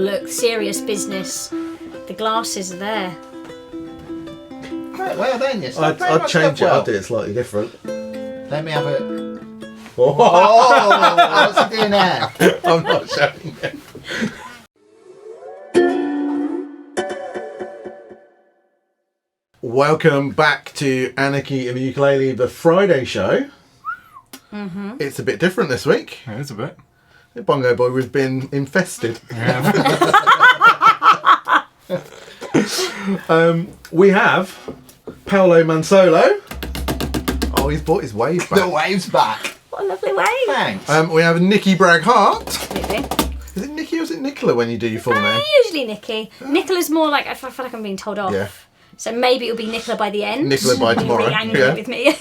look, serious business. The glasses are there. Well, then you I'd change it. I'd do it slightly different. Let me have it. Oh, what's he doing there? I'm not showing it. Welcome back to Anarchy in the Ukulele, the Friday show. Mm-hmm. It's a bit different this week. It is a bit. Bongo Boy, we've been infested. Yeah. We have Paolo Mansell. Oh, he's brought his wave back. The wave's back. What a lovely wave. Thanks. We have Nicki Bragg-Hart. Absolutely. Is it Nicki or is it Nicola when you do your full name? Usually Nicki. Nicola's more like, I feel like I'm being told off. Yeah. So maybe it'll be Nicola by the end. Nicola by You're tomorrow. really angry Yeah. with me.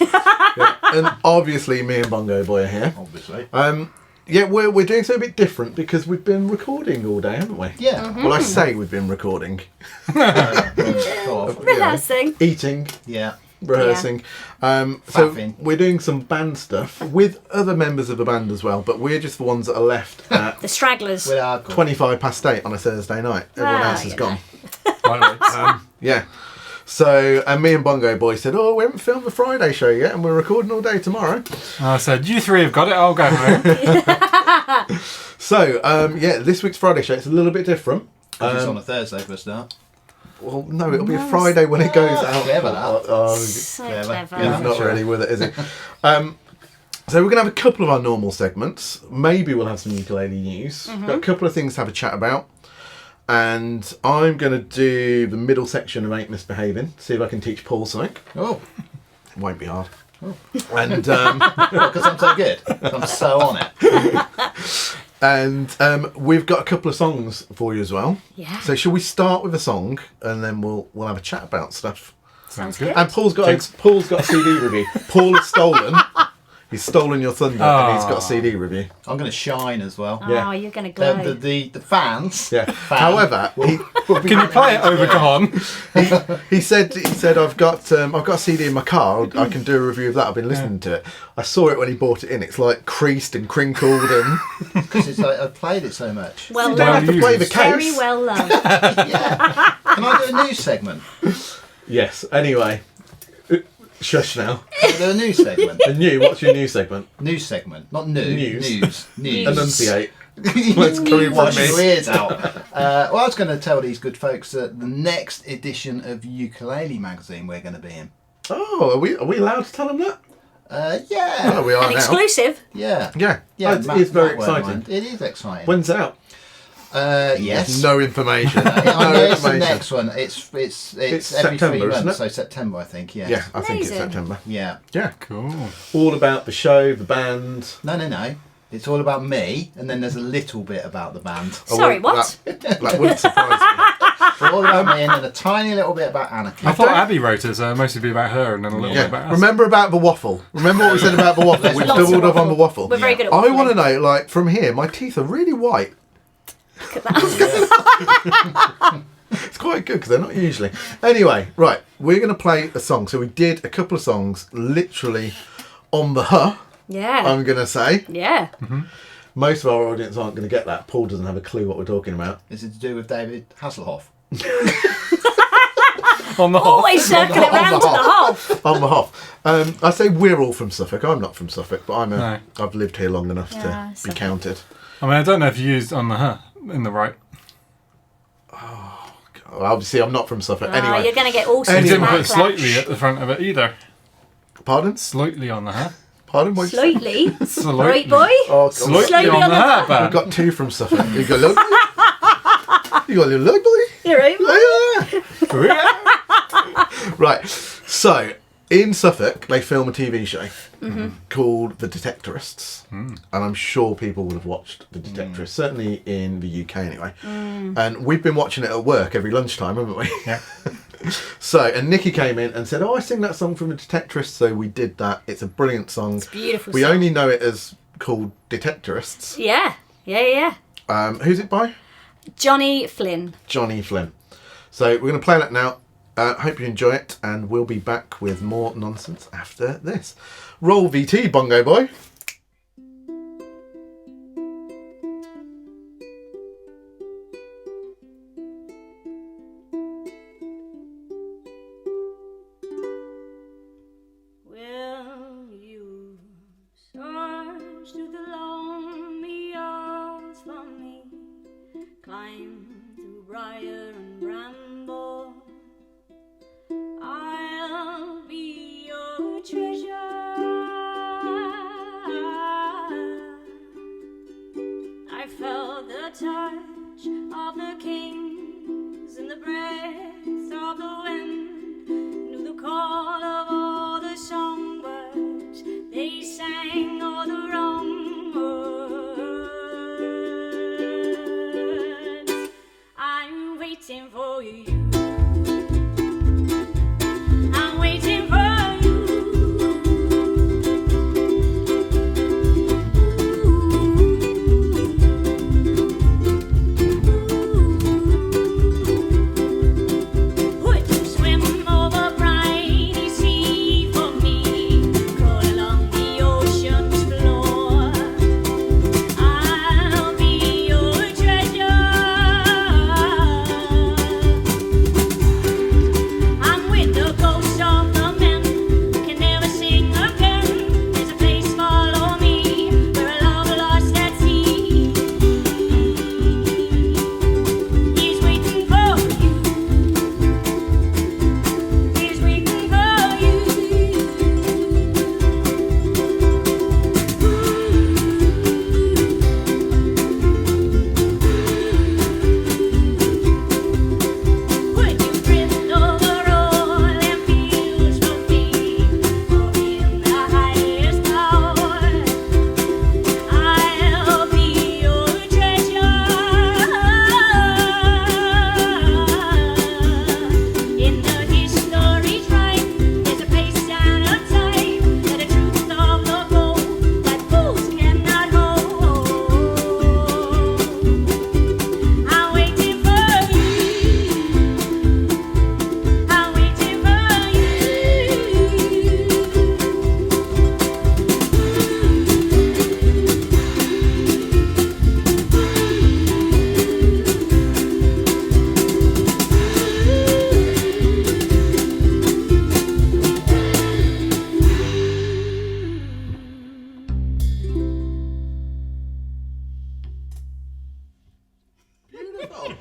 Yeah. And obviously me and Bongo Boy are here. Obviously. Yeah, we're doing something a bit different because we've been recording all day, haven't we? Yeah. Mm-hmm. Well, I say we've been recording. Rehearsing. Eating, Yeah. rehearsing. So Faffing. we're doing some band stuff with other members of the band as well, but we're just the ones that are left at The stragglers. With our 8:25 on a Thursday night. Everyone else is you gone. Lightweights. Yeah. So, and me and Bongo Boy said, oh, we haven't filmed the Friday show yet and we're recording all day tomorrow. I said, you three have got it, I'll go home. So, yeah, this week's Friday show, it's a little bit different. it's on a Thursday for a start. Well, no, it'll be a Friday when it goes out. Clever, that. So Clever. clever. Yeah. He's not really with it, is he? So we're going to have a couple of our normal segments. Maybe we'll have some ukulele news. Got a couple of things to have a chat about. And I'm going to do the middle section of Ain't Misbehaving. See if I can teach Paul something. Oh. It won't be hard. And Because I'm so good. I'm so on it. and we've got a couple of songs for you as well. Yeah. So shall we start with a song and then we'll have a chat about stuff. Sounds good. And Paul's got a CD review. Paul has stolen. He's stolen your thunder and he's got a CD review. I'm going to shine as well. Oh, Yeah. you're going to glow. The fans. Yeah. Fan However, will- Can you play it over Don? he said I've got a CD in my car. I can do a review of that. I've been listening to it. I saw it when he bought it in. It's like creased and crinkled and Because it's like I've played it so much. well you don't have loved. to play the used. case. Very well loved. Yeah. Can I do a news segment? Yes. Anyway, shush now. Can I do a news segment? What's your news segment? News segment. Not new. News. News. Enunciate. Let's go in Wash front of your me. ears out. Well, I was going to tell these good folks that the next edition of Ukulele magazine we're going to be in. Oh, are we allowed to tell them that? Yeah. Oh, we are An now. exclusive. Yeah. Yeah. Yeah. It's very Matt won't exciting. mind. It is exciting. When's it out? Yes. No information. I know no it's the information. next one. It's every September, 3 isn't months, it? so September I think. Yes. Yeah, I think it's Amazing. September. Yeah. Yeah. Cool. All about the show, the band. No. It's all about me, and then there's a little bit about the band. Sorry, well, what? That wouldn't surprise me. It's all about me, and then a tiny little bit about Anarchy. I thought Abby wrote it, so mostly be about her and then a little bit about Yeah. us. Remember about the waffle? Remember what we said about the waffle? We've Lots of doubled up on the waffle. We're very good at I waffling. want to know, like, from here, my teeth are really white. Look at that. It's quite good because they're not usually. Anyway, right, we're going to play a song. So we did a couple of songs literally on the Yeah. I'm going to say. Yeah. Most of our audience aren't going to get that. Paul doesn't have a clue what we're talking about. Is it to do with David Hasselhoff? On the hop. Always circling On the around to the Hoff. hole. On the Hoff. I say we're all from Suffolk. I'm not from Suffolk, but No. I've lived here long enough Yeah, to be Suffolk. counted. I mean, I don't know if you used on the her in the right. Well, obviously, I'm not from Suffolk. Oh, Anyway, you're going to get all You sorts of didn't put backlash. slightly at the front of it either. pardon? Slightly on the her. Pardon? What? Slightly. Slightly. Right, boy? Oh, God. Slightly Slightly on on the the her, We've band. got two from Suffolk. You got look. You got a little look, boy. You're right, boy? Yeah. Right. So in Suffolk, they film a TV show called The Detectorists, and I'm sure people would have watched The Detectorists. Certainly in the UK, anyway. And we've been watching it at work every lunchtime, haven't we? Yeah. So, and Nicki came in and said, "Oh, I sing that song from The Detectorists." So we did that. It's a brilliant song. It's a beautiful We song. only know it as called Detectorists. Yeah. Yeah. Who's it by? Johnny Flynn. Johnny Flynn. So we're going to play that now. Hope you enjoy it, and we'll be back with more nonsense after this. Roll VT, Bongo Boy. climb through briar and bramble, I'll be your treasure. I felt the touch of the kings and the breath of the wind, knew the call of all the songbirds, they sang all the wrong words. I'm waiting for you. I'm waiting for you. Would you swim over briny sea for me? Crawl along the ocean's floor. I'll be your treasure. I'm with the ghosts of the men who can never sing again. There's a place, follow me, where a love lost at sea. He's waiting for you. He's waiting for you. Would you drift over rolling fields for me, or in the highest tower? I'll be your treasure. In the history's right, there's a place and a time, that the truth of the gold that fools cannot hold. I'm waiting for you. I'm waiting for you. Beautiful.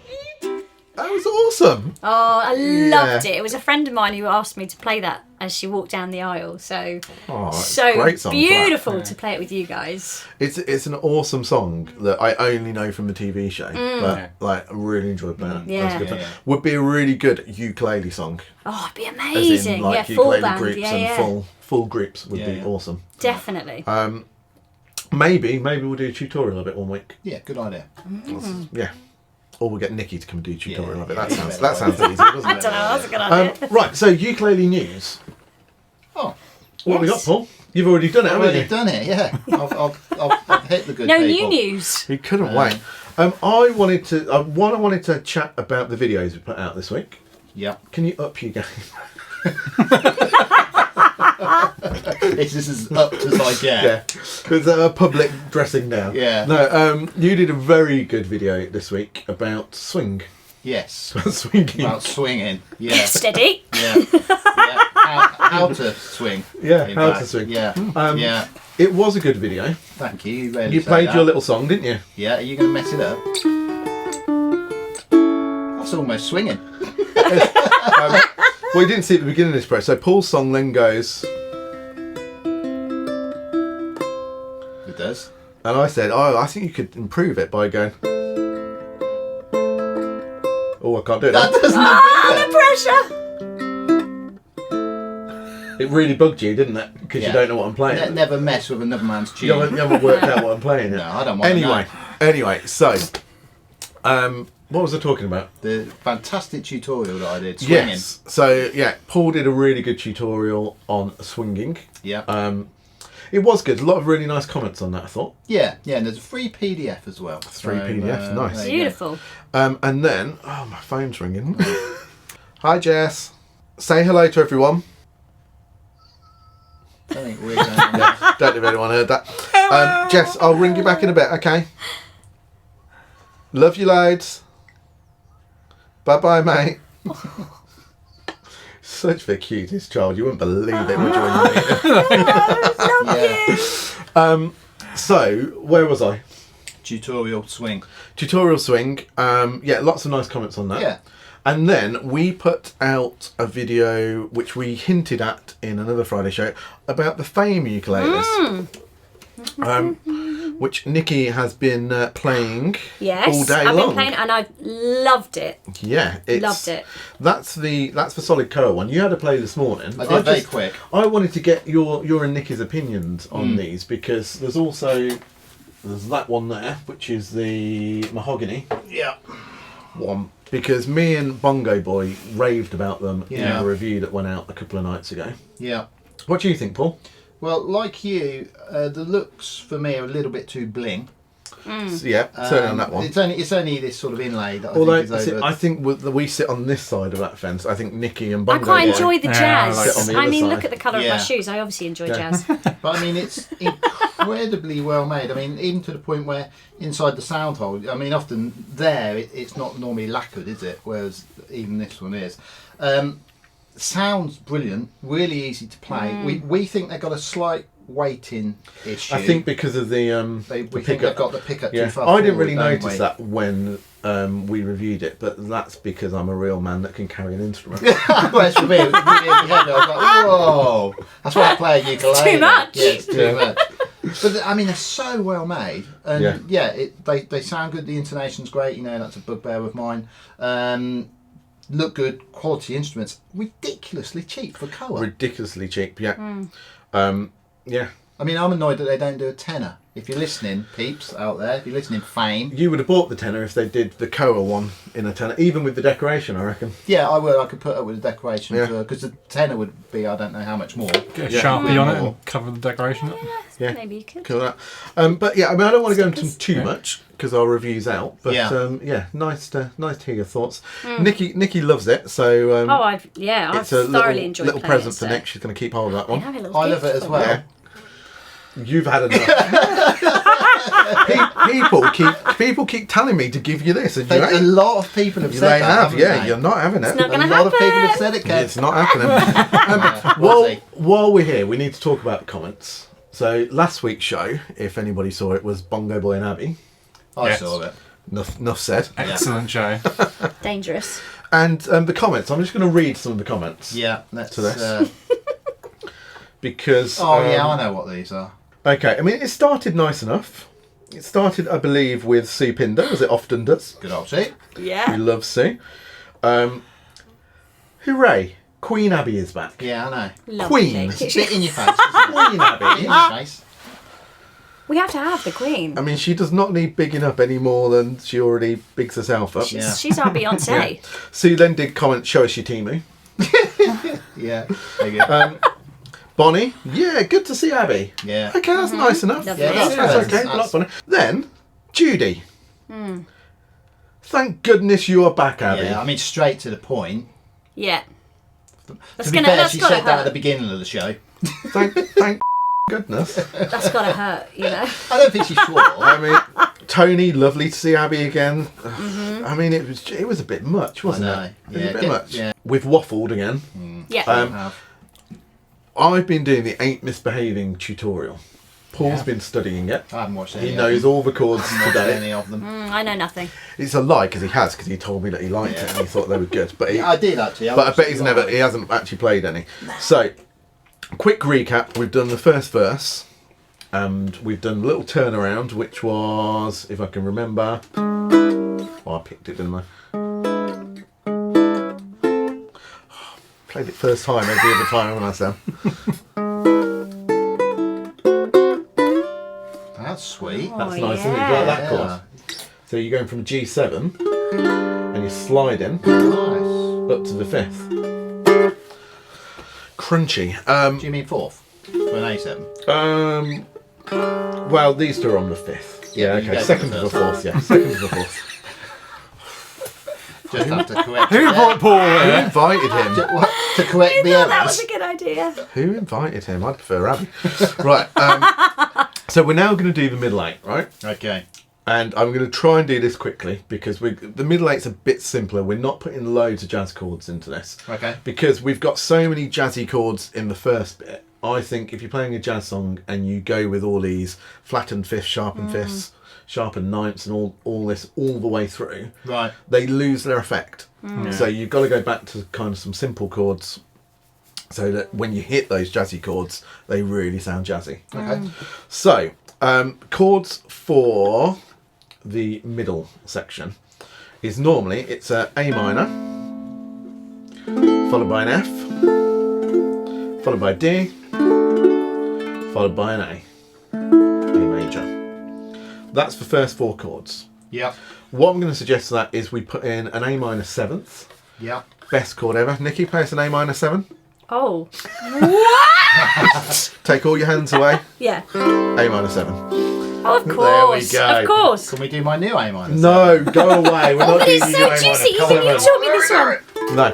That was awesome. Oh, I loved Yeah. it. It was a friend of mine who asked me to play that as she walked down the aisle. So, Oh, it's a so great song for that. beautiful to play it with you guys. It's an awesome song that I only know from the TV show, but like I really enjoyed that. Yeah. That's good. Yeah. Would be a really good ukulele song, Oh, it'd be as amazing. in like Yeah, full ukulele band. groups Yeah, and yeah. full groups would be Yeah. awesome. Definitely. Maybe we'll do a tutorial of it one week. Yeah, good idea. Yeah. Or we'll get Nicki to come and do a tutorial Yeah, of it. yeah, That yeah. sounds easy, doesn't I it? don't know. That's a good idea. Right, so ukulele news. Oh, What have we got, Yes. Paul? You've already done it, I've haven't already you? done it, yeah. I've hit the good No people. new news. He couldn't wait. I wanted to chat about the videos we put out this week. Yep. Can you up your game? This is as up as I get. Yeah, because public dressing down. Yeah. No, you did a very good video this week about swing. Yes. Swinging. About swinging. Yeah. Steady. Yeah. Yeah. How to swing. Yeah, in how to fact. swing. Yeah. Yeah. It was a good video. Thank you. You, rarely You say played that. your little song, didn't you? Yeah. Are you going to mess it up? That's almost swinging. Well, you didn't see at the beginning of this press. So Paul's song then goes, It does. and I said, "Oh, I think you could improve it by going." Oh, I can't do it. That doesn't The pressure. It really bugged you, didn't it? Because you don't know what I'm playing. Never mess with another man's tune. You haven't worked out what I'm playing. No, I don't want to Anyway, so what was I talking about? The fantastic tutorial that I did, swinging. Yes. So yeah, Paul did a really good tutorial on swinging. Yeah. It was good. A lot of really nice comments on that, I thought. Yeah, and there's a free PDF as well. Free PDF, nice. there you go. Beautiful. And then, oh, my phone's ringing. Hi, Jess. Say hello to everyone. I think we're going Don't know if anyone heard that. Jess, I'll ring you back in a bit, okay? Love you loads. Bye-bye, mate. Such the cutest child. You wouldn't believe it, would you? When you meet her? yeah. So, where was I? Tutorial swing. Tutorial swing. Yeah, lots of nice comments on that. Yeah. And then we put out a video which we hinted at in another Friday show about the Fame ukuleles. Which Nicki has been playing all day I've long. been playing and I've loved it. Yeah, Loved it. That's the solid Koa one. You had to play this morning. I did very quick. I wanted to get your and Nicki's opinions on these because there's that one there, which is the mahogany. Yeah. One. Because me and Bongo Boy raved about them in Yeah. a review that went out a couple of nights ago. Yeah. What do you think, Paul? Well, like you, the looks for me are a little bit too bling. So, yeah, certainly on that one. It's only this sort of inlay that Although I think is over. I think we sit on this side of that fence. I think Nicki and I Bongo quite Boy. enjoy the Yeah, I jazz. like it. On the I other mean, side. look at the colour of my Yeah. shoes. I obviously enjoy jazz. But I mean, it's incredibly well made. I mean, even to the point where inside the sound hole, I mean, often there it's not normally lacquered, is it? Whereas even this one is. Sounds brilliant, really easy to play. We think they've got a slight weighting issue. I think because of the we think they've got the pickup Yeah, too far I didn't really forward, don't notice we? that when we reviewed it, but that's because I'm a real man that can carry an instrument. Whereas for me, it was really heavy. I was like, whoa! That's why I play a ukulele. Too much. Yeah, it's too much. But I mean, they're so well made, and they sound good. The intonation's great. You know, that's a bugbear of mine. Look good, quality instruments. Ridiculously cheap for Koa. Ridiculously cheap, yeah. Yeah. I mean, I'm annoyed that they don't do a tenner. If you're listening, peeps out there, if you're listening, Fame. You would have bought the tenner if they did the Koa one in a tenner, even with the decoration, I reckon. Yeah, I would. I could put up with a decoration Yeah. because the tenner would be I don't know how much more. Get a Yeah. Sharpie on it More. and cover the decoration up. Yeah. Maybe you could. Cool that. But yeah, I mean, I don't want to go into Stickers. too much because our review's out. But Yeah. nice to hear your thoughts. Nicki loves it, so I've it's a thoroughly enjoyed little playing present it, for so. Nick. She's going to keep hold of that I one. have a little I love gift it as for well. Yeah. You've had enough. people keep telling me to give you this, and you A ain't. lot of people have You said ain't that. have, haven't yeah. they? You're not having it. It's not A gonna lot of people have happen. said it, Kev. It's not happening. While, see. while we're here, we need to talk about the comments. So last week's show, if anybody saw it, was Bongo Boy and Abby. I Yes. saw it. Enough said. Excellent show. Dangerous. And the comments. I'm just going to read some of the comments. Yeah, that's. To this. Because. Yeah, I know what these are. Okay, I mean, it started nice enough. It started, I believe, with Sue Pinder, as it often does. Good old sheet. Yeah. We love Sue. Hooray! Queen Abby is back. Yeah, I know. Lovely. Queen. It's a bit in your face. Isn't it? Queen Abby. In your face. We have to have the Queen. I mean, she does not need bigging up any more than she already bigs herself up. Yeah. She's our Beyonce. Sue then did comment, show us your Timu. Yeah. There you go. Bonnie, yeah, good to see Abby. Yeah. Okay, that's nice enough. Lovely. Yeah, That's that's okay. nice. Like Bonnie. Then, Judy. Thank goodness you are back, Abby. Yeah, I mean, straight to the point. Yeah. To be fair, she gotta said that at the hurt. beginning of the show. Thank goodness. That's gotta hurt, you know. I don't think she swore. I mean, Tony, lovely to see Abby again. I mean, it was a bit much, wasn't I know. it? It was Yeah, a bit get- much. yeah. We've waffled again. Yeah. I've been doing the Ain't Misbehaving tutorial. Paul's been studying it. I haven't watched any He of knows them. all the chords I haven't watched today. any of them. I know nothing. It's a lie because he told me that he liked it and he thought they were good. But I did actually. I bet he hasn't actually played any. So, quick recap: we've done the first verse, and we've done a little turnaround, which was, if I can remember, I picked it, didn't I? Played it first time every other time, haven't I, Sam? That's sweet. That's Oh, nice, isn't it? You got that Yeah. chord. So you're going from G7 and you're sliding Nice. up to the fifth. Crunchy. Do you mean fourth? For an A7? Well, these two are on the fifth. Yeah, Yeah, you okay. go Second for to the the first fourth, yeah. Second to the fourth. Just have to correct Who it. brought Paul Who here? invited him? To correct the That was errors. a good idea. Who invited him? I'd prefer Abby. Right. So we're now going to do the middle eight, right? Okay. And I'm going to try and do this quickly because the middle eight's a bit simpler. We're not putting loads of jazz chords into this. Okay. Because we've got so many jazzy chords in the first bit I think if you're playing a jazz song and you go with all these flattened fifths, sharpened fifths, sharpened ninths, and all this all the way through, Right. they lose their effect. Yeah. So you've got to go back to kind of some simple chords, so that when you hit those jazzy chords, they really sound jazzy. Okay. So chords for the middle section is normally it's a A minor, followed by an F, followed by a D, followed by an A major. That's the first 4 chords. Yep. What I'm going to suggest to that is we put in an A minor 7th, Yep. best chord ever. Nicki, play us an A minor 7. Oh. Take all your hands away. Yeah. A minor 7. Oh, of course. There we go. Of course. Can we do my new A minor? No, go away. We're not But doing it's your so A minor. juicy. Come Even you on. taught me this one. No.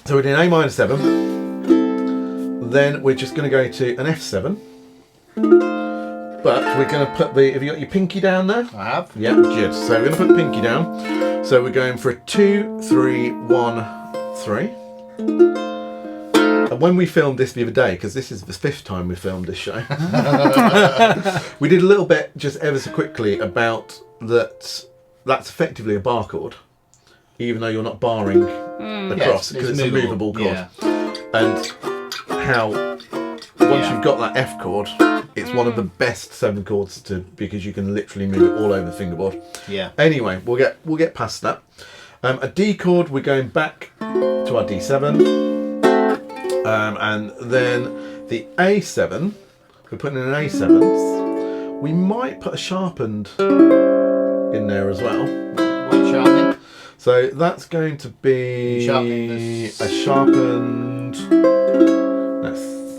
So we're doing A minor 7. Then we're just going to go to an F7. But we're going to put the... Have you got your pinky down there? I have. Yeah, good. So we're going to put the pinky down. So we're going for a 2, 3, 1, 3. And when we filmed this the other day, because this is the 5th time we filmed this show, we did a little bit, just ever so quickly, about that. That's effectively a bar chord, even though you're not barring across, because it's a movable chord. Yeah. And how once you've got that F chord, it's one of the best 7 chords because you can literally move it all over the fingerboard. Yeah. Anyway, we'll get past that. A D chord, we're going back to our D7. And then the A7, we're putting in an A7th. We might put a sharpened in there as well. What sharpening? So that's going to be Sharpening this. a sharpened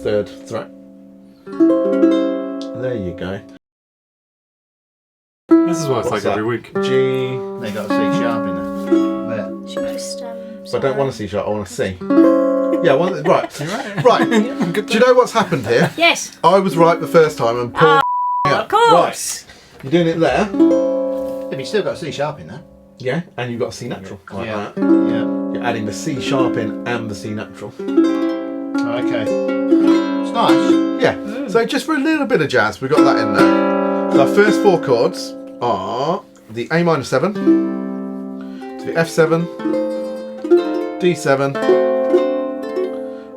3rd fret. There you go. This is what it's What's like every that? week. G. They got a C sharp in there. There. Should just, But I don't want a C sharp, I want a C. Yeah, right. Right. Do you know what's happened here? Yes. I was right the first time and Paul. Of course. Right. You're doing it there. Yeah, but you still got a C sharp in there. Yeah, and you've got a C natural. Like Yeah. that. Yeah. You're adding the C sharp in and the C natural. Okay. It's nice. Yeah. So just for a little bit of jazz, we've got that in there. So our first 4 chords are the A minor 7, to the F7, D7,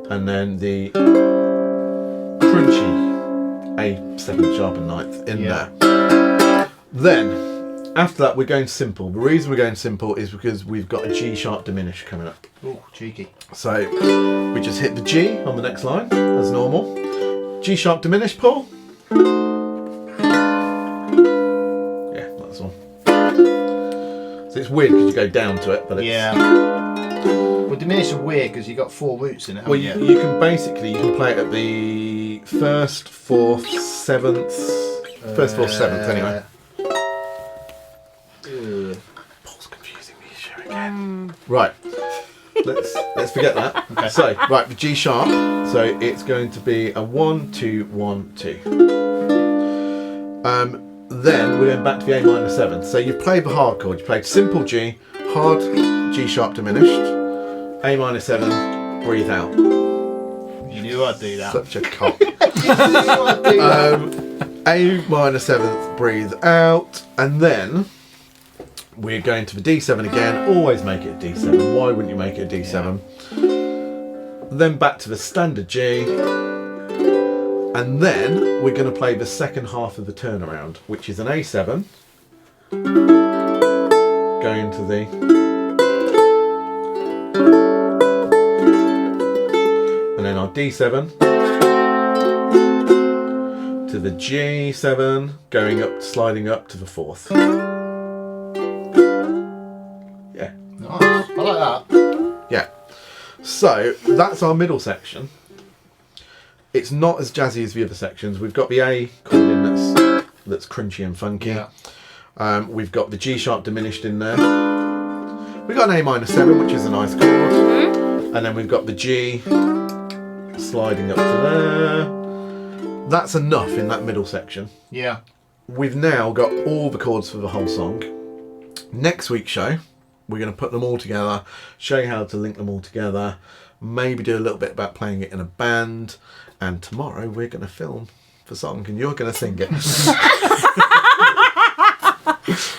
and then the crunchy A7 sharpened ninth in there. Then, after that, we're going simple. The reason we're going simple is because we've got a G sharp diminished coming up. Ooh, cheeky. So we just hit the G on the next line as normal. G sharp diminished, Paul. Yeah, that's all. So it's weird because you go down to it, but it's... Yeah. Well, diminished are weird because you got 4 roots in it. Well, haven't you can basically, you can play it at the 1st, 4th, 7th... 1st, 4th, 7th anyway. Paul's confusing me here again. Right. Let's forget that. Okay. So, right, the G sharp. So it's going to be a 1, 2, 1, 2. Then we're going back to the A minor 7. So you played the hard chord. You played simple G, hard G sharp diminished, A minor 7, breathe out. You knew I'd do that. Such a cock. You knew I'd do that. A minor 7th, breathe out, and then we're going to the D7 again. Always make it a D7. Why wouldn't you make it a D7? Then back to the standard G, and then we're going to play the second half of the turnaround, which is an A7 going to the and then our D7 to the G7, going up, sliding up to the 4th. Yeah. Nice. I like that. Yeah. So that's our middle section. It's not as jazzy as the other sections. We've got the A chord in that's crunchy and funky. Yeah. We've got the G sharp diminished in there. We've got an A minor 7, which is a nice chord. And then we've got the G sliding up to there. That's enough in that middle section. Yeah. We've now got all the chords for the whole song. Next week's show, we're going to put them all together, show you how to link them all together, maybe do a little bit about playing it in a band, and tomorrow we're going to film the song and you're going to sing it.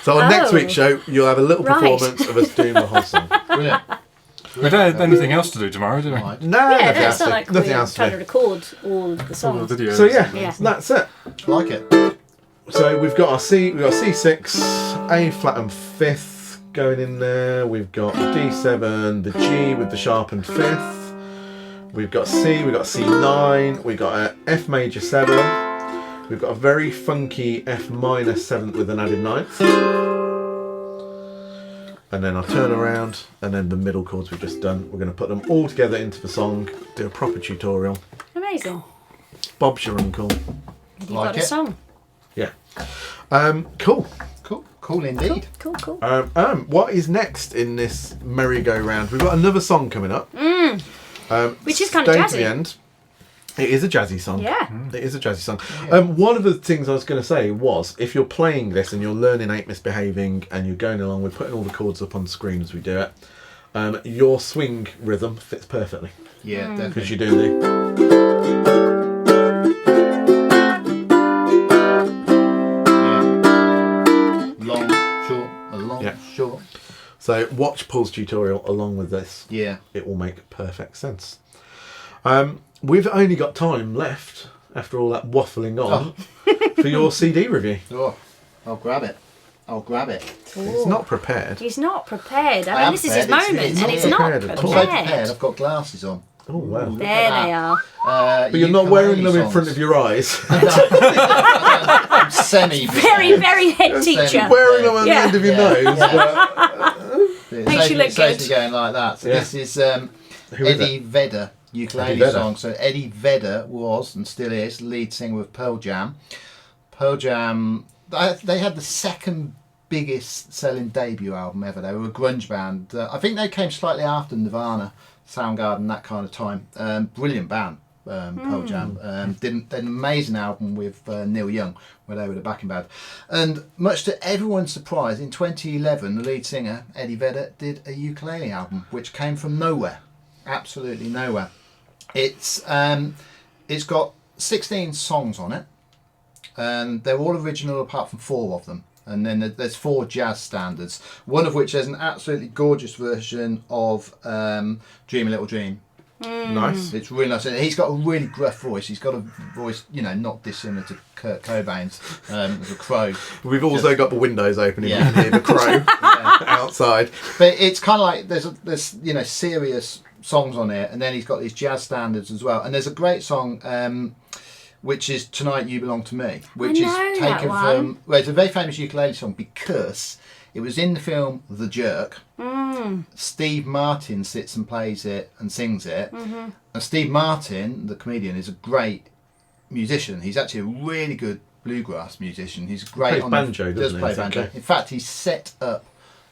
So on next week's show, you'll have a little performance of us doing the whole song. Brilliant. We don't have anything else to do tomorrow, do we? Right. No, Yeah, nothing no, else it's not to- like nothing we're else trying to to do. record all the All songs. the videos. So yeah, Yeah. that's it. Like it. So we've got our C, we've got C6, A flat and fifth going in there. We've got D7, the G with the sharpened fifth. We've got C, we've got C9, we've got a F major 7. We've got a very funky F minor 7th with an added ninth. And then I'll turn around, and then the middle chords we've just done, we're going to put them all together into the song, do a proper tutorial. Amazing. Bob's your uncle. You've Like got a it. song. Yeah. Cool. Cool indeed. Cool. What is next in this merry-go-round? We've got another song coming up. Which is kind of Stay to jazzy. the end. It is a jazzy song. Yeah. It is a jazzy song. One of the things I was going to say was, if you're playing this and you're learning Ain't Misbehaving and you're going along, we're putting all the chords up on the screen as we do it, your swing rhythm fits perfectly. Yeah, Because definitely. you do the... Yeah. Long, short, a long, Yeah. short. So watch Paul's tutorial along with this. Yeah. It will make perfect sense. We've only got time left, after all that waffling on, for your CD review. Oh, I'll grab it. It's not prepared. He's not prepared. I I mean, am this is his prepared. moment, It's and not he's not prepared at prepared. all. I'm so prepared. I've got glasses on. Oh, wow. Look There at they that. are. But you're not wearing them in ukulele front of your eyes. I'm semi. Very, very head teacher. Wearing them on Yeah. the end of your Yeah. nose. Makes you look Saves good. me going like that. So Yeah. this is Who is Eddie Vedder ukulele Eddie Vedder. song. So Eddie Vedder was and still is lead singer of Pearl Jam. Pearl Jam. They had the second biggest selling debut album ever. They were a grunge band. I think they came slightly after Nirvana, Soundgarden, that kind of time. Brilliant band. Pearl Jam did an amazing album with Neil Young, where they were the backing band, and much to everyone's surprise, in 2011 the lead singer Eddie Vedder did a ukulele album which came from nowhere, absolutely nowhere. It's got 16 songs on it, and they're all original apart from 4 of them. And then there's 4 jazz standards, one of which is an absolutely gorgeous version of Dream a Little Dream. Nice. It's really nice. And he's got a really gruff voice. He's got a voice, not dissimilar to Kurt Cobain's as a crow. We've also got the windows open and Yeah. you can hear the crow outside. But it's kind of like there's serious songs on it, and then he's got these jazz standards as well. And there's a great song which is Tonight You Belong to Me, which is know that taken one. from. Well, it's a very famous ukulele song because it was in the film The Jerk. Steve Martin sits and plays it and sings it. And Steve Martin, the comedian, is a great musician. He's actually a really good bluegrass musician. He's great Plays on banjo, does doesn't he, play I think, banjo. yeah? In fact, he's set up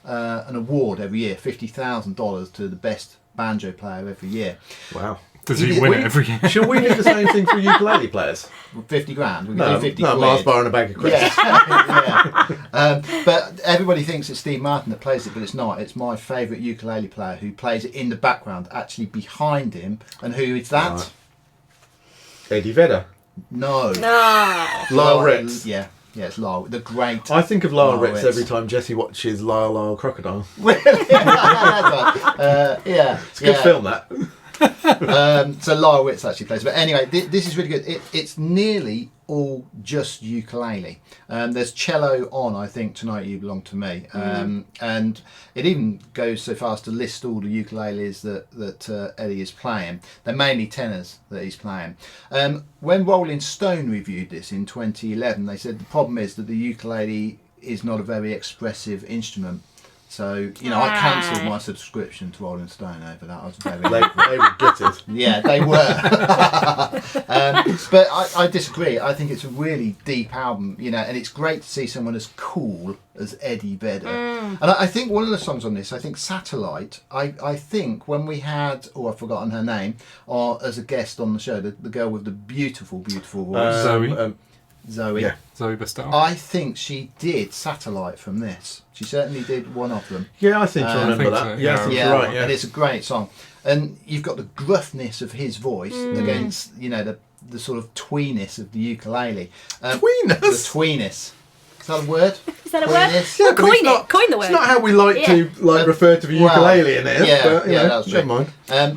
an award every year, $50,000 to the best banjo player every year. Wow. Does he win it every year? Should we do the same thing for ukulele players? 50 grand. We can No, do 50 no, quid. Mars bar and a bag of crisps. Yeah. But everybody thinks it's Steve Martin that plays it, but it's not. It's my favourite ukulele player who plays it in the background, actually behind him. And who is that? Right. Eddie Vedder. No. No. Lyle Ritz. Yeah, it's Lyle. The great. I think of Lyle Lyle Ritz Ritz. every time Jesse watches Lyle Crocodile. Yeah. It's a good film, that. So Lyle Ritz actually plays. But anyway, this is really good. It's nearly all just ukulele. There's cello on, I think, Tonight You Belong to Me. And it even goes so far as to list all the ukuleles that Eddie is playing. They're mainly tenors that he's playing. When Rolling Stone reviewed this in 2011, they said the problem is that the ukulele is not a very expressive instrument. So, I cancelled my subscription to Rolling Stone over that. I was very They were gutted. yeah, they were. But I disagree. I think it's a really deep album, and it's great to see someone as cool as Eddie Vedder. And I think one of the songs on this, I think Satellite, I think when we had, I've forgotten her name, as a guest on the show, the girl with the beautiful, beautiful voice. Zoe. Zoe. Yeah. Zoe Bestell. I think she did Satellite from this. She certainly did one of them. Yeah, I seem to remember think that. so, Yeah, I yeah. think you're right. Yeah. And it's a great song. And you've got the gruffness of his voice against, the sort of tweeness of the ukulele. Tweeness? The tweeness. Is that a word? Is that a word? Tweeness? Yeah, but Coin it's not, it. Coin the word. It's not how we like to refer to the Well, ukulele in here. yeah, but, that's true. never mind.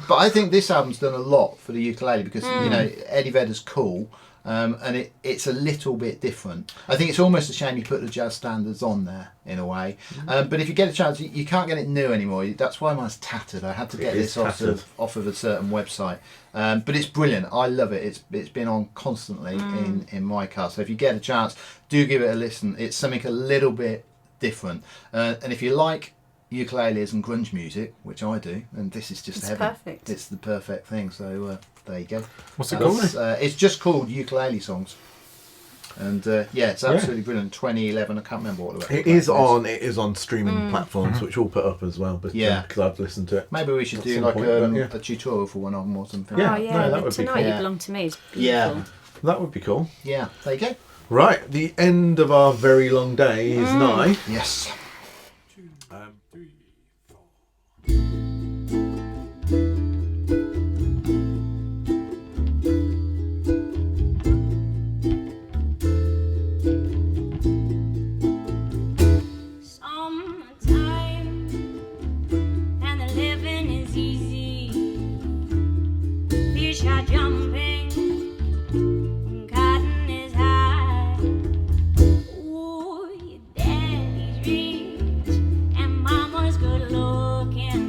But I think this album's done a lot for the ukulele because Eddie Vedder's cool, and it's a little bit different. I think it's almost a shame you put the jazz standards on there in a way. But if you get a chance, you can't get it new anymore. That's why mine's tattered. I had to get this off of a certain website. But it's brilliant. I love it. It's been on constantly in my car. So if you get a chance, do give it a listen. It's something a little bit different. And if you like ukuleles and grunge music, which I do, and this is just It's heaven. perfect. It's the perfect thing. So there you go. What's it called? It's just called Ukulele Songs. And it's absolutely brilliant. 2011. I can't remember what the It is on streaming platforms, which we'll put up as well. But Yeah. because I've listened to it. Maybe we should At do some like point, but, yeah. a tutorial for one of them or something. Yeah. Oh yeah, no, that the would be Tonight cool. You Yeah. Belong to Me is Yeah. beautiful. That would be cool. Yeah. There you go. Right, the end of our very long day is nigh. Yes. Summertime and the living is easy. Fish are jumping, cotton is high. Ooh, your daddy's rich and mama's good looking.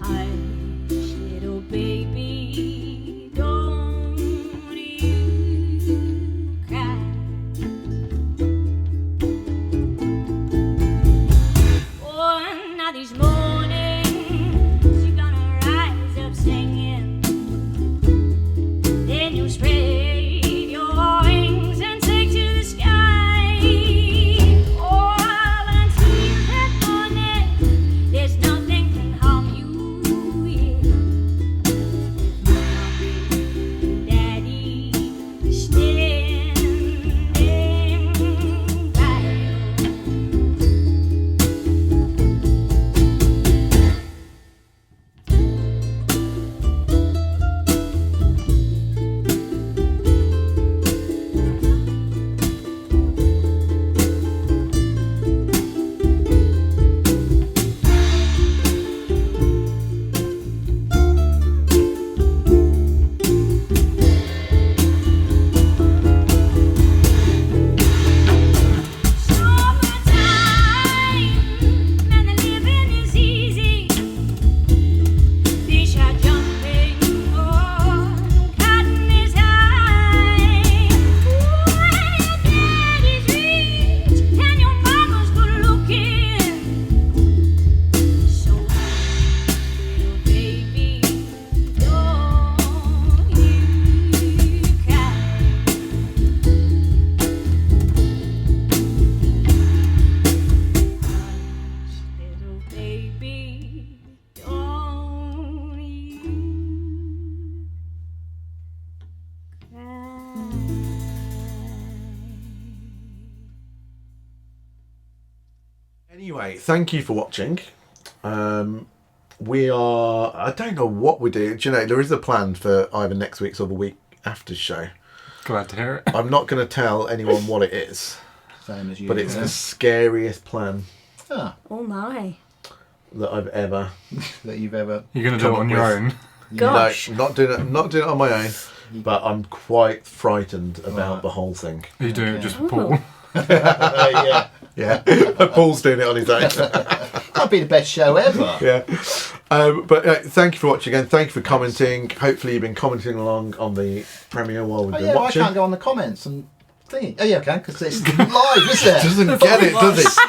Hush, little baby, don't you cry. Oh, now these mornings you're gonna rise up singing. Then you spread your wings and take to the sky. Oh, until that morning, there's nothing can harm you. Daddy standing by you. Summertime and the living is easy. Fish are jumping, oh, cotton is high. Ooh, your daddy's rich and your mama's good looking. So, little baby, don't you cry. Little baby, don't you cry. Anyway, thank you for watching. We are. I don't know what we're doing. Do you know, there is a plan for either next week's or the week after show. Glad to hear it. I'm not going to tell anyone what it is, Same as you. but it's the scariest plan Ah, Oh my. that I've ever. that you've ever. You're going to do it Come on up your with. own. Gosh. No, not doing it. Not doing it on my own. But I'm quite frightened about Right. the whole thing. Are you doing it just for Oh. Paul? Yeah. Yeah, Paul's doing it on his own. That'd be the best show ever. Yeah. But thank you for watching and thank you for commenting. Hopefully you've been commenting along on the premiere while we've Oh been yeah, I watching. can't go on the comments and thingy. Oh yeah, I can because it's live, isn't it? Doesn't get it, does it?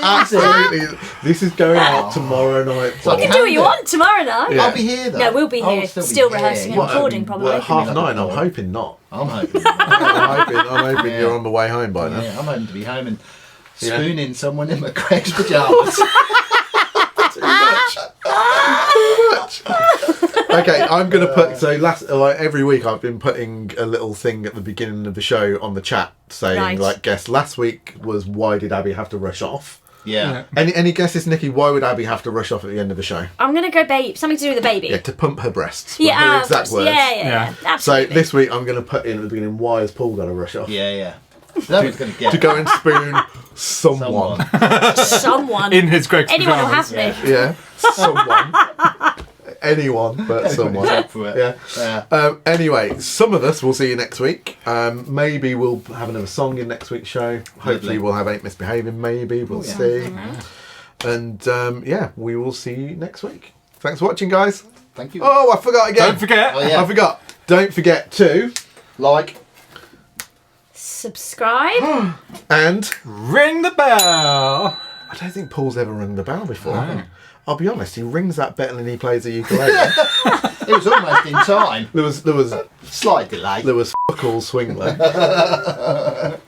Absolutely. This is going out tomorrow night. So I You can do what you do it. want tomorrow night. Yeah. I'll be here though. No, we'll be I'll here. still be Still here. rehearsing and What, recording probably. Well, half Like nine. a I'm dog. hoping not. I'm hoping. I'm hoping you're on the way home by now. Yeah, I'm hoping to be home and Yeah. spooning someone in my Craig's pajamas. Too much. Too much. Okay, I'm gonna put every week I've been putting a little thing at the beginning of the show on the chat saying Right. like, guess last week was why did Abby have to rush off? Yeah. Any guesses, Nikki? Why would Abby have to rush off at the end of the show? I'm going to go baby. Something to do with the baby. Yeah, to pump her breasts. were Yeah, her of exact course. words. Yeah. So Absolutely. this week I'm gonna put in at the beginning, why has Paul got to rush off? Yeah. That was going to get To go and spoon someone. Someone. In his Greg's Anyone will have pyjamas. me. Yeah, someone. Anyone but someone. Up for it. Yeah. Anyway, some of us will see you next week. Maybe we'll have another song in next week's show. Hopefully Lovely. we'll have Ain't Misbehaving, maybe. We'll see. And we will see you next week. Thanks for watching, guys. Thank you. Oh, I forgot again. Don't forget. Oh, yeah. I forgot. Don't forget to Like. Subscribe. and Ring the bell. I don't think Paul's ever rung the bell before. No. I'll be honest, he rings that better than he plays the ukulele. It was almost in time. there was Slight delay. fuck all swing there.